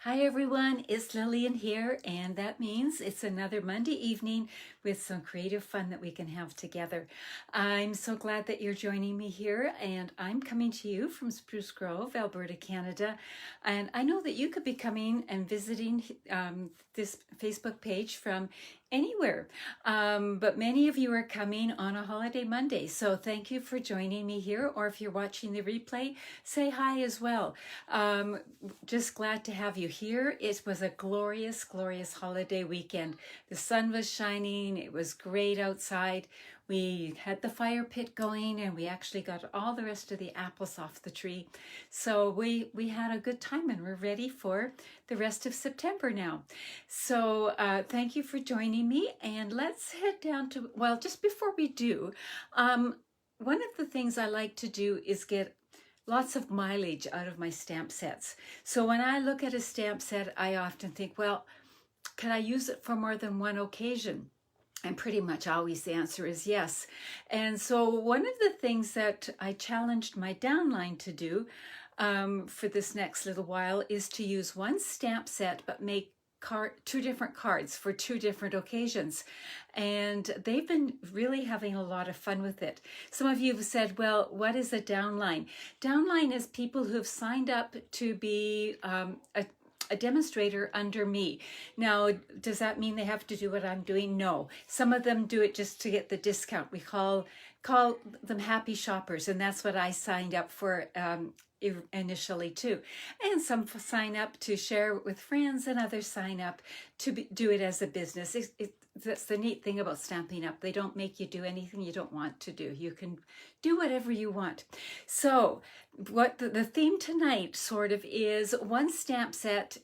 Hi everyone, it's Lillian here, and that means it's another Monday evening with some creative fun that we can have together. I'm so glad that you're joining me here, and I'm coming to you from Spruce Grove, Alberta, Canada. And I know that you could be coming and visiting this Facebook page from anywhere, but many of you are coming on a holiday Monday. So thank you for joining me here, or if you're watching the replay, say hi as well. Just glad to have you here. It was a glorious, glorious holiday weekend. The sun was shining. It was great outside. We had the fire pit going, and we actually got all the rest of the apples off the tree. So we had a good time, and we're ready for the rest of September now. So thank you for joining me, and let's head down to, well, just before we do, one of the things I like to do is get lots of mileage out of my stamp sets. So when I look at a stamp set, I often think, well, can I use it for more than one occasion? And pretty much always the answer is yes. And so one of the things that I challenged my downline to do for this next little while is to use one stamp set, but make two different cards for two different occasions. And they've been really having a lot of fun with it. Some of you have said, well, what is a downline? Downline is people who have signed up to be a demonstrator under me. Now, does that mean they have to do what I'm doing? No. Some of them do it just to get the discount. We call them happy shoppers, and that's what I signed up for initially too. And some sign up to share it with friends, and others sign up to do it as a business. That's the neat thing about Stampin' Up. They don't make you do anything you don't want to do. You can do whatever you want. So the theme tonight sort of is one stamp set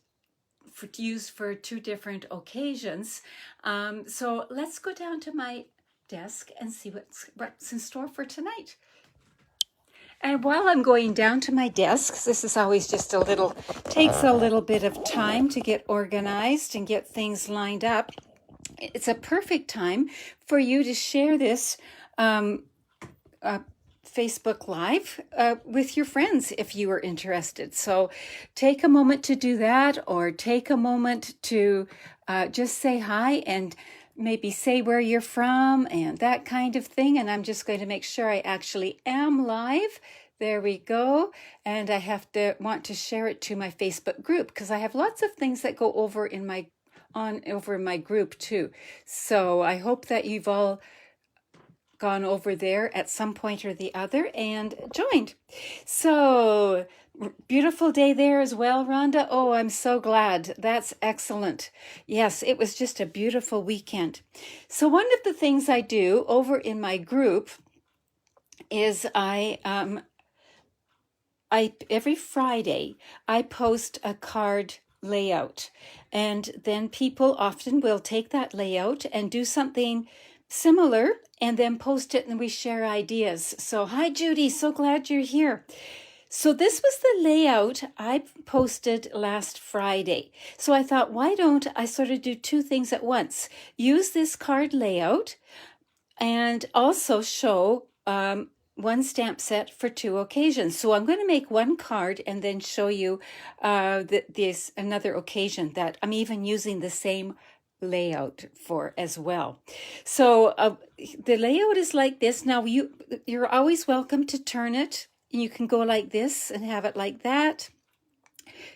used for two different occasions. So let's go down to my desk and see what's in store for tonight. And while I'm going down to my desk, this is always just takes a little bit of time to get organized and get things lined up. It's a perfect time for you to share this Facebook Live with your friends if you are interested. So take a moment to do that, or take a moment to just say hi and maybe say where you're from and that kind of thing. And I'm just going to make sure I actually am live. There we go. And I want to share it to my Facebook group, because I have lots of things that go over in my group too. So I hope that you've all gone over there at some point or the other and joined. So beautiful day there as well, Rhonda. Oh, I'm so glad. That's excellent. Yes, it was just a beautiful weekend. So one of the things I do over in my group is every Friday I post a card layout, and then people often will take that layout and do something similar and then post it, and we share ideas. So hi Judy, so glad you're here. So this was the layout I posted last Friday. So I thought, why don't I sort of do two things at once? Use this card layout and also show one stamp set for two occasions. So I'm going to make one card and then show you this another occasion that I'm even using the same layout for as well. So the layout is like this. Now you're always welcome to turn it. You can go like this and have it like that.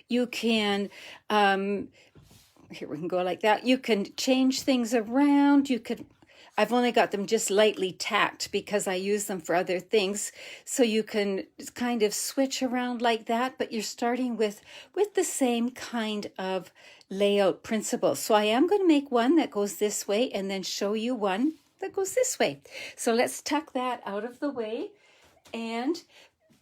You can here we can go like that. You can change things around. I've only got them just lightly tacked because I use them for other things. So you can kind of switch around like that, but you're starting with the same kind of layout principle. So I am going to make one that goes this way and then show you one that goes this way. So let's tuck that out of the way, and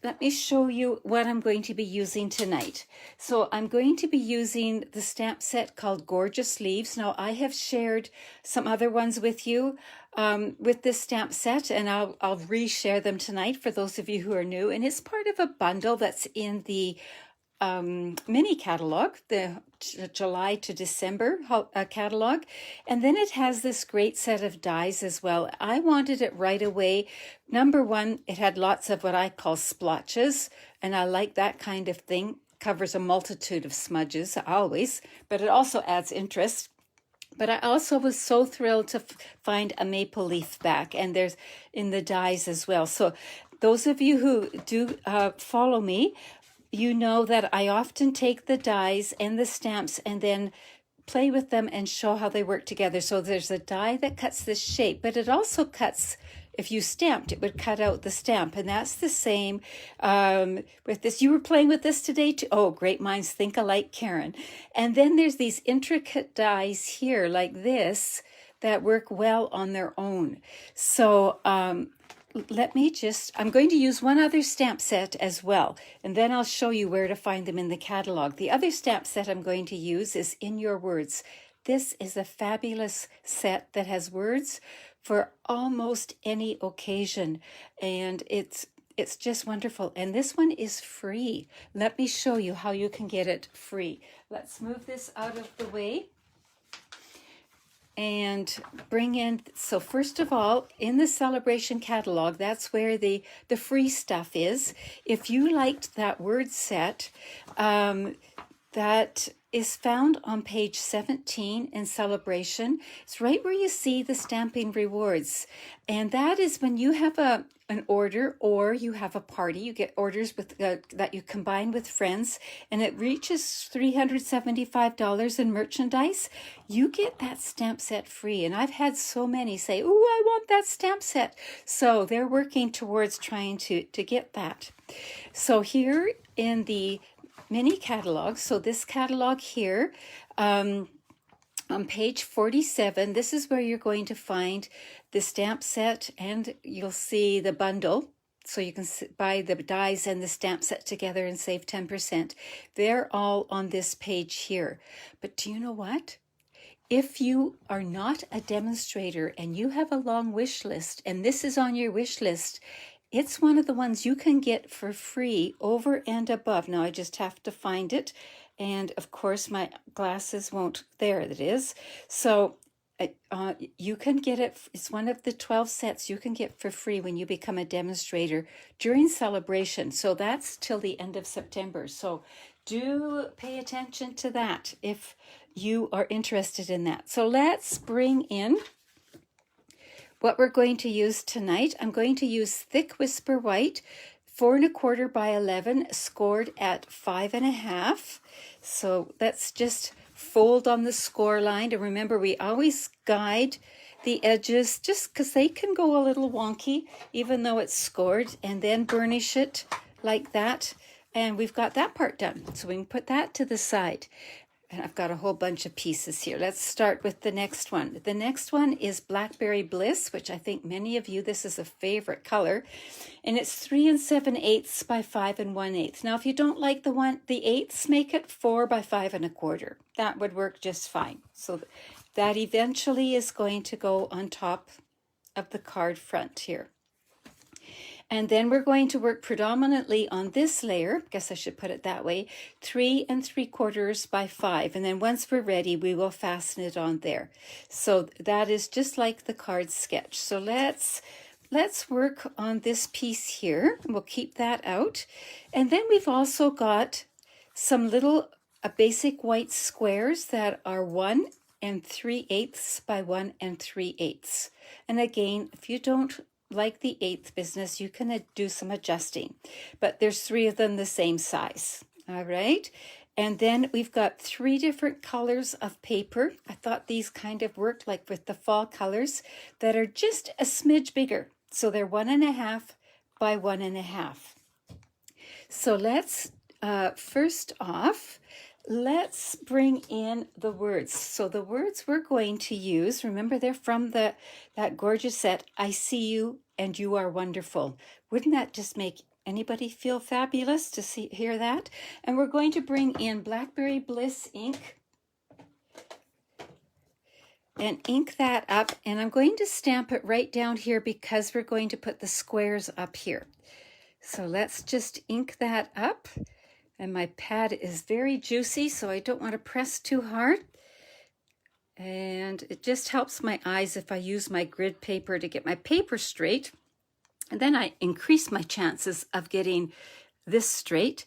let me show you what I'm going to be using tonight. So I'm going to be using the stamp set called Gorgeous Leaves. Now I have shared some other ones with you with this stamp set, and I'll reshare them tonight for those of you who are new. And it's part of a bundle that's in the mini catalog, the July to December catalog. And then it has this great set of dies as well. I wanted it right away. Number one, it had lots of what I call splotches, and I like that kind of thing. covers a multitude of smudges always, but it also adds interest. But I also was so thrilled to find a maple leaf back, and there's in the dies as well. So those of you who do follow me, you know that I often take the dies and the stamps and then play with them and show how they work together. So there's a die that cuts this shape, but it also cuts, if you stamped, it would cut out the stamp. And that's the same with this. You were playing with this today too? Oh, great minds think alike, Karen. And then there's these intricate dies here like this that work well on their own. So I'm going to use one other stamp set as well, and then I'll show you where to find them in the catalog. The other stamp set I'm going to use is In Your Words. This is a fabulous set that has words for almost any occasion, and it's just wonderful. And this one is free. Let me show you how you can get it free. Let's move this out of the way and bring in, so first of all, in the celebration catalog, that's where the free stuff is. If you liked that word set, that is found on page 17 in celebration. It's right where you see the stamping rewards. And that is when you have an order or you have a party, you get orders with that you combine with friends, and it reaches $375 in merchandise, you get that stamp set free. And I've had so many say, oh, I want that stamp set. So they're working towards trying to get that. So here in the mini catalog, so this catalog here, on page 47, this is where you're going to find the stamp set, and you'll see the bundle. So you can buy the dies and the stamp set together and save 10%. They're all on this page here. But do you know what? If you are not a demonstrator and you have a long wish list, and this is on your wish list, it's one of the ones you can get for free over and above. Now I just have to find it. And of course my glasses won't, there it is. So you can get it, it's one of the 12 sets you can get for free when you become a demonstrator during celebration. So that's till the end of September. So do pay attention to that if you are interested in that. So let's bring in what we're going to use tonight. I'm going to use Thick Whisper White, 4 1/4 by 11, scored at 5.5. So let's just fold on the score line. And remember, we always guide the edges just because they can go a little wonky, even though it's scored, and then burnish it like that. And we've got that part done. So we can put that to the side. And I've got a whole bunch of pieces here. Let's start with the next one. The next one is Blackberry Bliss, which I think many of you, this is a favorite color. And it's 3 7/8 by 5 1/8. Now, if you don't like the eighths, make it 4 by 5 1/4. That would work just fine. So that eventually is going to go on top of the card front here. And then we're going to work predominantly on this layer, I guess I should put it that way, 3 3/4 by 5. And then once we're ready, we will fasten it on there. So that is just like the card sketch. So let's work on this piece here. We'll keep that out. And then we've also got some little basic white squares that are 1 3/8 by 1 3/8. And again, if you don't like the eighth business, you can do some adjusting, but there's 3 of them the same size. All right. And then we've got 3 different colors of paper. I thought these kind of worked like with the fall colors that are just a smidge bigger. So they're 1.5 by 1.5. So let's first off, let's bring in the words. So the words we're going to use, remember they're from that gorgeous set, I See You and You Are Wonderful. Wouldn't that just make anybody feel fabulous to hear that? And we're going to bring in Blackberry Bliss ink and ink that up. And I'm going to stamp it right down here because we're going to put the squares up here. So let's just ink that up. And my pad is very juicy, so I don't want to press too hard. And it just helps my eyes if I use my grid paper to get my paper straight. And then I increase my chances of getting this straight.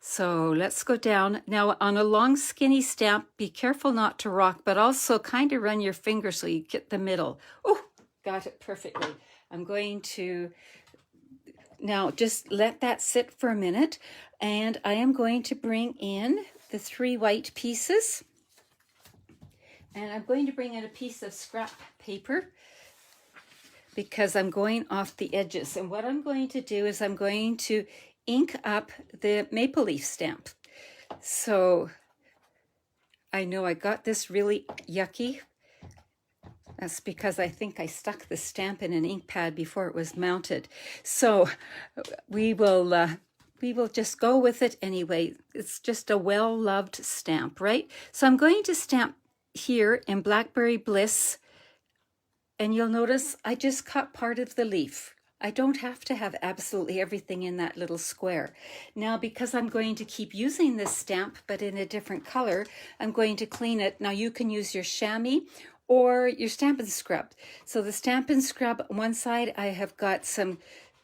So let's go down. Now on a long skinny stamp, be careful not to rock, but also kind of run your finger so you get the middle. Oh, got it perfectly. I'm going to now just let that sit for a minute, and I am going to bring in the 3 white pieces, and I'm going to bring in a piece of scrap paper because I'm going off the edges. And what I'm going to do is I'm going to ink up the maple leaf stamp. So I know I got this really yucky. That's because I think I stuck the stamp in an ink pad before it was mounted. So we will just go with it anyway. It's just a well-loved stamp, right? So I'm going to stamp here in Blackberry Bliss, and you'll notice I just cut part of the leaf. I don't have to have absolutely everything in that little square. Now, because I'm going to keep using this stamp, but in a different color, I'm going to clean it. Now, you can use your chamois or your Stampin' Scrub. So the Stampin' Scrub, one side, I have got some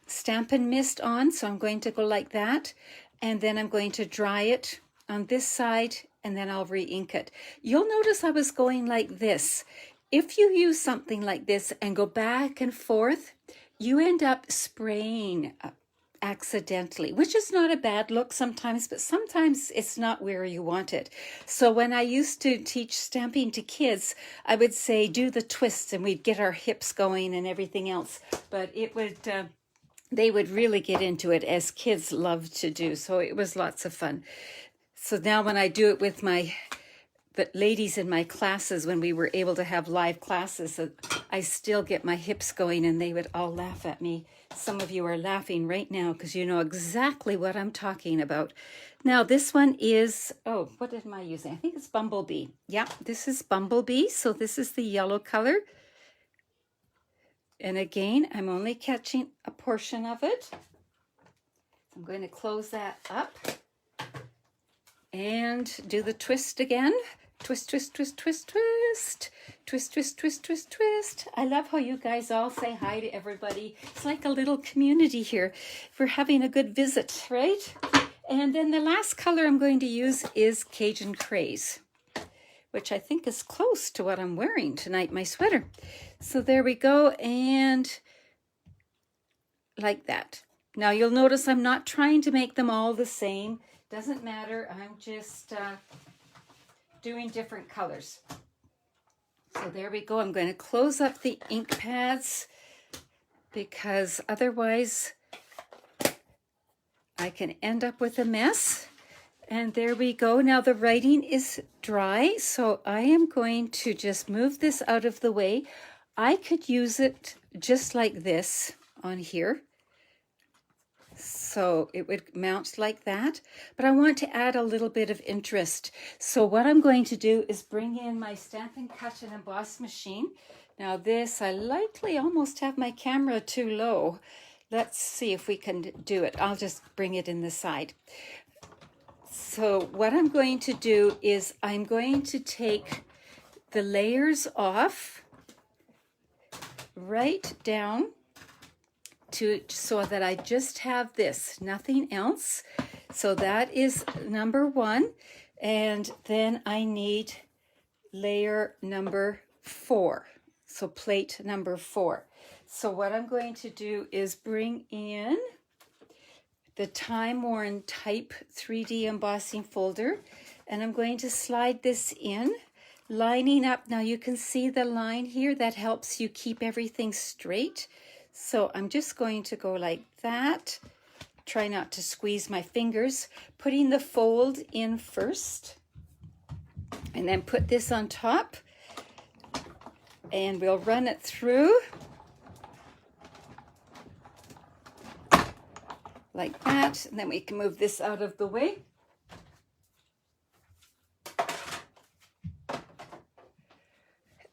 Stampin' Mist on, so I'm going to go like that. And then I'm going to dry it on this side, and then I'll re-ink it. You'll notice I was going like this. If you use something like this and go back and forth, you end up spraying accidentally, which is not a bad look sometimes, but sometimes it's not where you want it. So when I used to teach stamping to kids, I would say do the twists, and we'd get our hips going and everything else. But it would, they would really get into it, as kids love to do. So it was lots of fun. So now when I do it with the ladies in my classes, when we were able to have live classes, I still get my hips going, and they would all laugh at me. Some of you are laughing right now because you know exactly what I'm talking about. Now this one is, oh, what am I using? I think it's Bumblebee. Yeah, this is Bumblebee. So this is the yellow color. And again, I'm only catching a portion of it. I'm going to close that up and do the twist again. Twist, twist, twist, twist, twist. Twist, twist, twist, twist, twist. I love how you guys all say hi to everybody. It's like a little community here. We're having a good visit, right? And then the last color I'm going to use is Cajun Craze, which I think is close to what I'm wearing tonight, my sweater. So there we go, and like that. Now you'll notice I'm not trying to make them all the same. Doesn't matter, I'm just doing different colors. So there we go. I'm going to close up the ink pads because otherwise I can end up with a mess. And there we go. Now the writing is dry, so I am going to just move this out of the way. I could use it just like this on here. So it would mount like that, but I want to add a little bit of interest. So what I'm going to do is bring in my Stampin' Cut and Emboss machine. Now this, I likely almost have my camera too low. Let's see if we can do it. I'll just bring it in the side. So what I'm going to do is I'm going to take the layers right down so that I just have this, nothing else. So that is number 1. And then I need layer number 4. So plate number 4. So what I'm going to do is bring in the Time Worn Type 3D embossing folder, and I'm going to slide this in, lining up. Now you can see the line here that helps you keep everything straight. So I'm just going to go like that. Try not to squeeze my fingers. Putting the fold in first. And then put this on top. And we'll run it through. Like that. And then we can move this out of the way.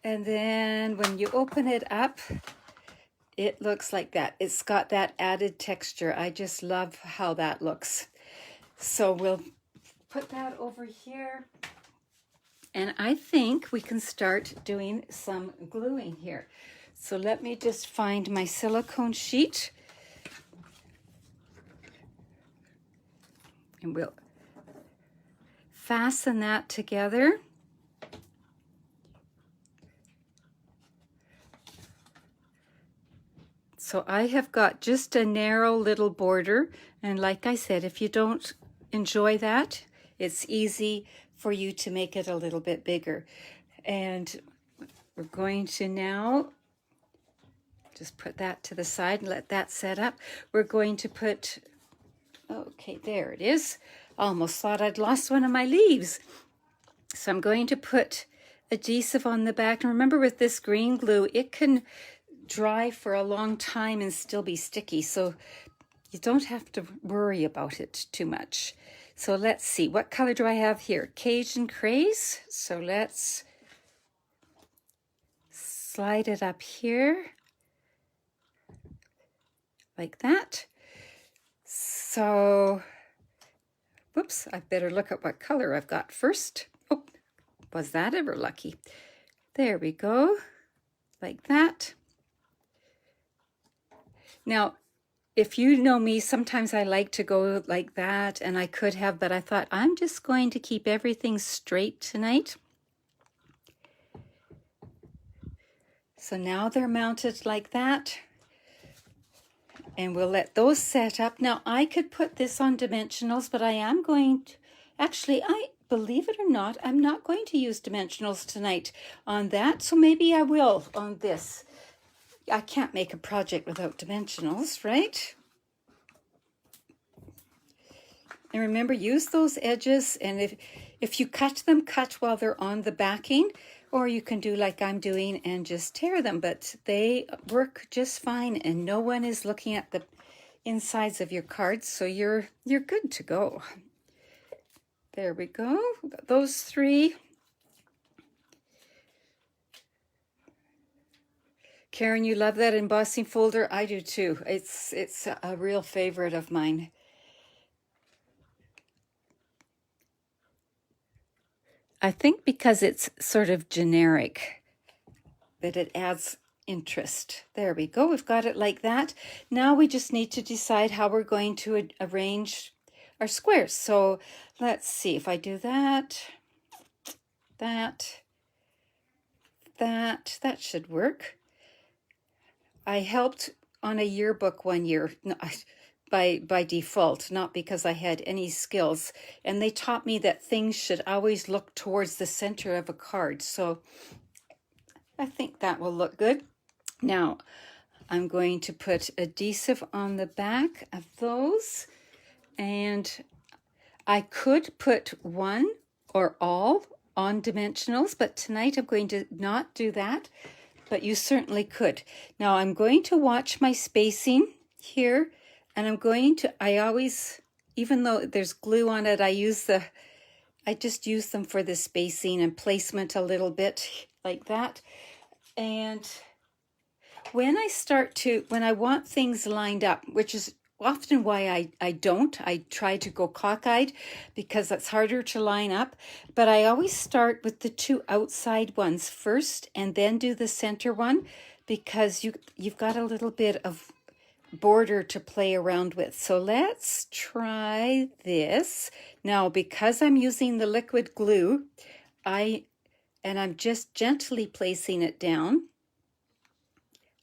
And then when you open it up, it looks like that. It's got that added texture. I just love how that looks. So we'll put that over here. And I think we can start doing some gluing here. So let me just find my silicone sheet. And we'll fasten that together. So I have got just a narrow little border, and like I said, if you don't enjoy that, it's easy for you to make it a little bit bigger. And we're going to now just put that to the side and let that set up. We're going to put, okay, there it is. Almost thought I'd lost one of my leaves. So I'm going to put adhesive on the back. And remember, with this green glue, it can dry for a long time and still be sticky, so you don't have to worry about it too much. So let's see, what color do I have here? Cajun Craze. So let's slide it up here like that. So, whoops, I better look at what color I've got first. Oh, was that ever lucky? There we go, like that. Now, if you know me, sometimes I like to go like that, and I could have, but I thought I'm just going to keep everything straight tonight. So now they're mounted like that, and we'll let those set up. Now, I could put this on dimensionals, but I am going to, actually, believe it or not, I'm not going to use dimensionals tonight on that, so maybe I will on this. I can't make a project without dimensionals, right? And remember, use those edges, and if you cut them, cut while they're on the backing, or you can do like I'm doing and just tear them, but they work just fine, and no one is looking at the insides of your cards, so you're good to go. There we go. Those three. Karen, you love that embossing folder? I do too. It's a real favorite of mine. I think because it's sort of generic, that it adds interest. There we go. We've got it like that. Now we just need to decide how we're going to arrange our squares. So let's see if I do that, that should work. I helped on a yearbook one year by default, not because I had any skills. And they taught me that things should always look towards the center of a card. So I think that will look good. Now, I'm going to put adhesive on the back of those. And I could put one or all on dimensionals, but tonight I'm going to not do that. But you certainly could. Now I'm going to watch my spacing here, and I'm going to, I always, even though there's glue on it, I just use them for the spacing and placement a little bit like that. And when I want things lined up, which is often why I try to go cockeyed because it's harder to line up, but I always start with the two outside ones first and then do the center one, because you've got a little bit of border to play around with. So let's try this. Now, because I'm using the liquid glue, I'm just gently placing it down.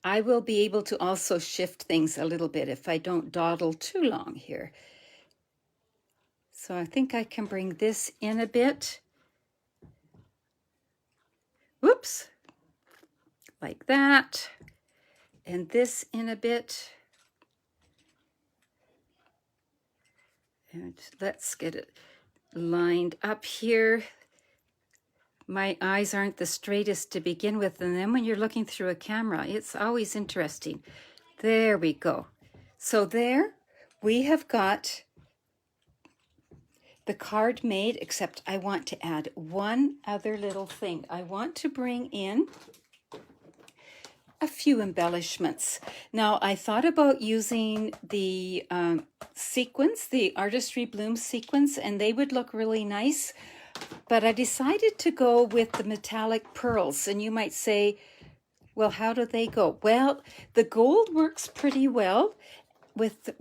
I will be able to also shift things a little bit if I don't dawdle too long here. So I think I can bring this in a bit. Whoops, like that. And this in a bit. And let's get it lined up here. My eyes aren't the straightest to begin with, and then when you're looking through a camera, it's always interesting. There we go. So there we have got the card made, except I want to add one other little thing. I want to bring in a few embellishments. Now, I thought about using the sequins, the Artistry Bloom sequins, and they would look really nice. But I decided to go with the metallic pearls. And you might say, well, how do they go? Well, the gold works pretty well with the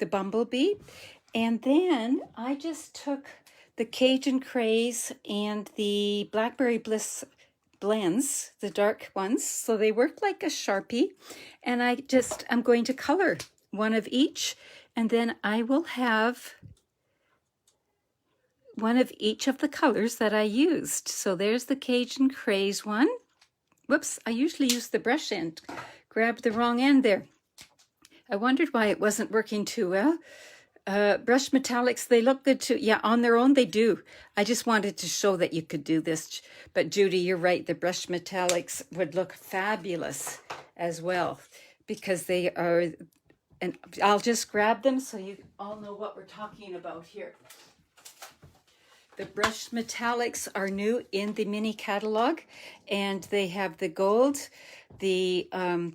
bumblebee. And then I just took the Cajun Craze and the Blackberry Bliss blends, the dark ones, so they work like a Sharpie. And I'm going to color one of each, and then I will have one of each of the colors that I used. So there's the Cajun Craze one. Whoops, I usually use the brush end. Grabbed the wrong end there. I wondered why it wasn't working too well. Brush metallics, they look good too. Yeah, on their own they do. I just wanted to show that you could do this. But Judy, you're right. The brush metallics would look fabulous as well because they are, and I'll just grab them so you all know what we're talking about here. The brush metallics are new in the mini catalog, and they have the gold, the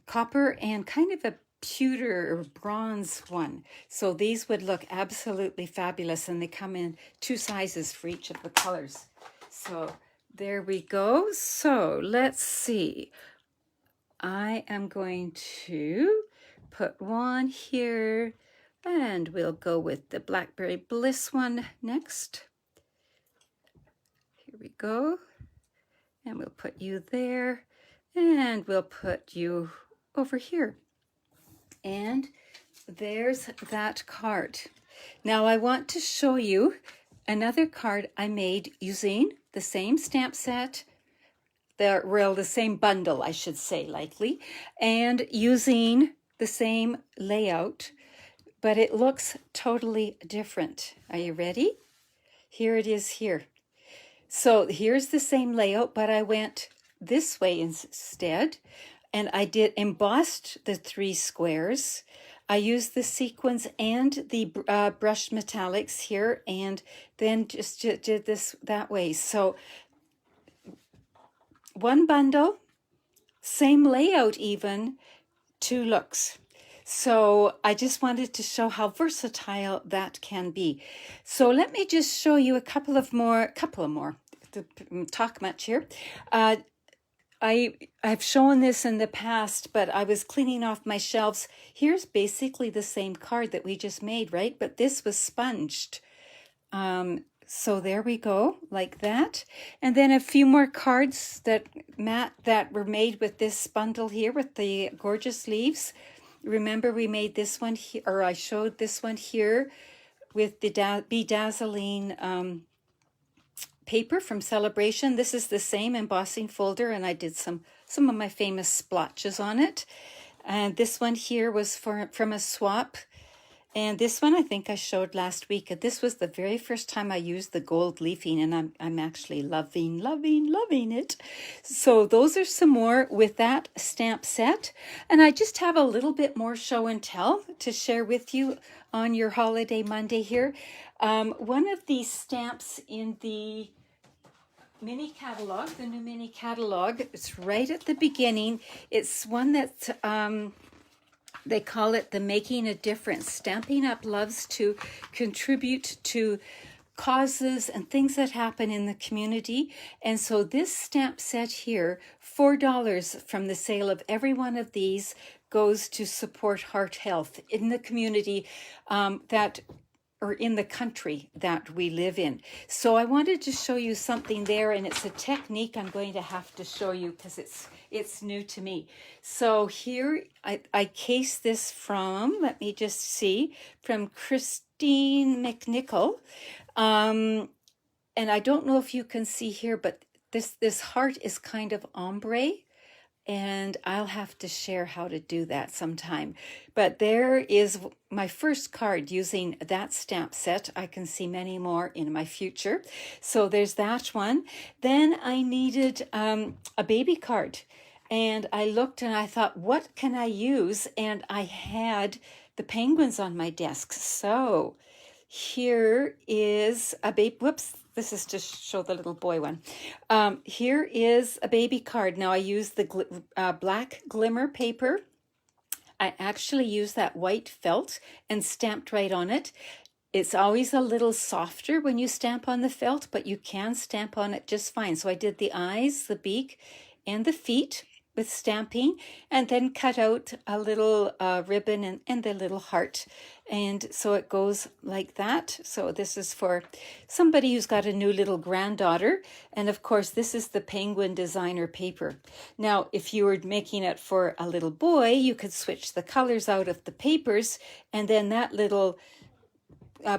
copper, and kind of a pewter or bronze one. So these would look absolutely fabulous, and they come in 2 sizes for each of the colors. So there we go. So let's see. I am going to put one here, and we'll go with the Blackberry Bliss one next. Here we go. And we'll put you there, and we'll put you over here. And there's that card. Now I want to show you another card I made using the same stamp set, the same bundle, I should say, likely, and using the same layout, but it looks totally different. Are you ready? Here it is here. So here's the same layout, but I went this way instead, and I embossed the 3 squares. I used the sequins and the brush metallics here, and then just did this that way. So one bundle, same layout even, 2 looks. So I just wanted to show how versatile that can be. So let me just show you a couple more, to talk much here. I've shown this in the past, but I was cleaning off my shelves. Here's basically the same card that we just made, right? But this was sponged. So there we go, like that. And then a few more cards that were made with this bundle here with the gorgeous leaves. Remember we made this one here, or I showed this one here with the bedazzling paper from Celebration. This is the same embossing folder, and I did some of my famous splotches on it. And this one here was from a swap. And this one I think I showed last week. This was the very first time I used the gold leafing, and I'm actually loving it. So those are some more with that stamp set. And I just have a little bit more show and tell to share with you on your holiday Monday here. One of these stamps in the mini catalog, the new mini catalog, it's right at the beginning. It's one that they call it the Making a Difference. Stampin' Up! Loves to contribute to causes and things that happen in the community. And so this stamp set here, $4 from the sale of every one of these goes to support heart health in the community or in the country that we live in. So I wanted to show you something there, and it's a technique I'm going to have to show you because it's new to me. So here I case this from, let me just see, from Christine McNichol. And I don't know if you can see here, but this heart is kind of ombre. And I'll have to share how to do that sometime. But there is my first card using that stamp set. I can see many more in my future. So there's that one. Then I needed a baby card. And I looked and I thought, what can I use? And I had the penguins on my desk. So here is a baby, whoops. This is to show the little boy one. Here is a baby card. Now I use the black glimmer paper. I actually use that white felt and stamped right on it. It's always a little softer when you stamp on the felt, but you can stamp on it just fine. So I did the eyes, the beak, and the feet. with stamping, and then cut out a little ribbon and the little heart. And so it goes like that. So this is for somebody who's got a new little granddaughter. And of course, this is the Penguin Designer paper. Now, if you were making it for a little boy, you could switch the colors out of the papers, and then that little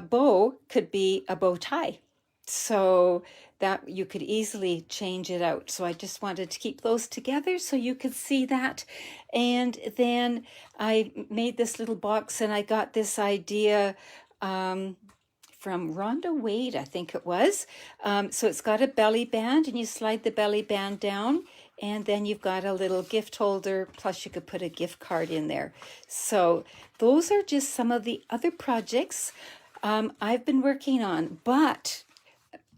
bow could be a bow tie. So that you could easily change it out. So I just wanted to keep those together so you could see that. And then I made this little box, and I got this idea from Rhonda Wade, I think it was. So it's got a belly band, and you slide the belly band down, and then you've got a little gift holder, plus you could put a gift card in there. So those are just some of the other projects I've been working on. But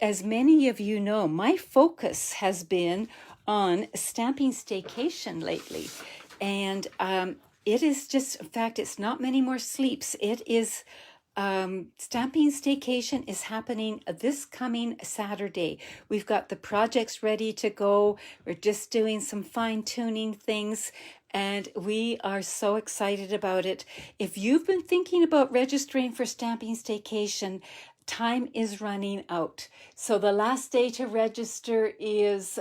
as many of you know, my focus has been on Stampin' Staycation lately. And it is just, in fact, it's not many more sleeps. It is, Stampin' Staycation is happening this coming Saturday. We've got the projects ready to go. We're just doing some fine-tuning things, and we are so excited about it. If you've been thinking about registering for Stampin' Staycation, time is running out. So the last day to register is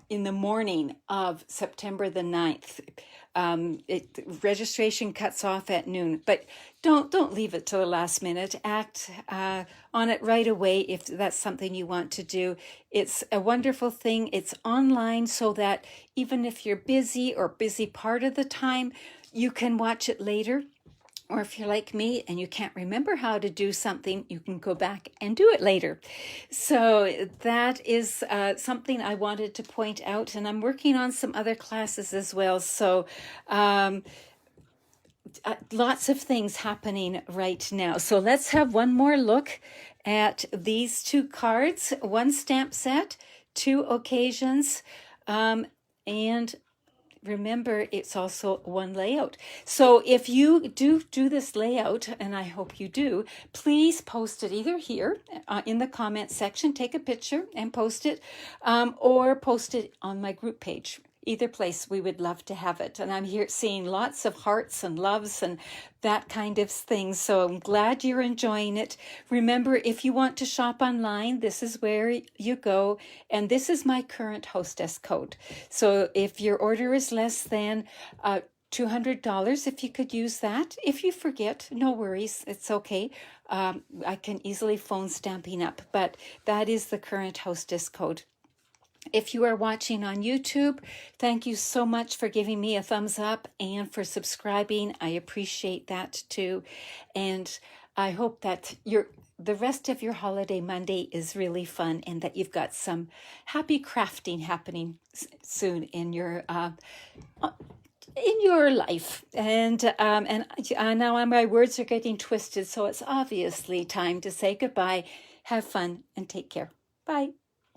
in the morning of September the 9th. Registration cuts off at noon, but don't leave it till the last minute. Act on it right away if that's something you want to do. It's a wonderful thing. It's online, so that even if you're busy or busy part of the time, you can watch it later. Or if you're like me and you can't remember how to do something, you can go back and do it later. So that is something I wanted to point out. And I'm working on some other classes as well. So lots of things happening right now. So let's have one more look at these two cards. One stamp set, 2 occasions, and remember, it's also one layout. So if you do this layout, and I hope you do, please post it either here in the comment section, take a picture and post it, or post it on my group page. Either place, we would love to have it. And I'm here seeing lots of hearts and loves and that kind of thing. So I'm glad you're enjoying it. Remember, if you want to shop online, this is where you go. And this is my current hostess code. So if your order is less than $200, if you could use that. If you forget, no worries. It's okay. I can easily phone Stampin' Up, but that is the current hostess code. If you are watching on YouTube, thank you so much for giving me a thumbs up and for subscribing. I appreciate that too. And I hope that the rest of your holiday Monday is really fun, and that you've got some happy crafting happening soon in your life. And now my words are getting twisted, so it's obviously time to say goodbye. Have fun and take care. Bye.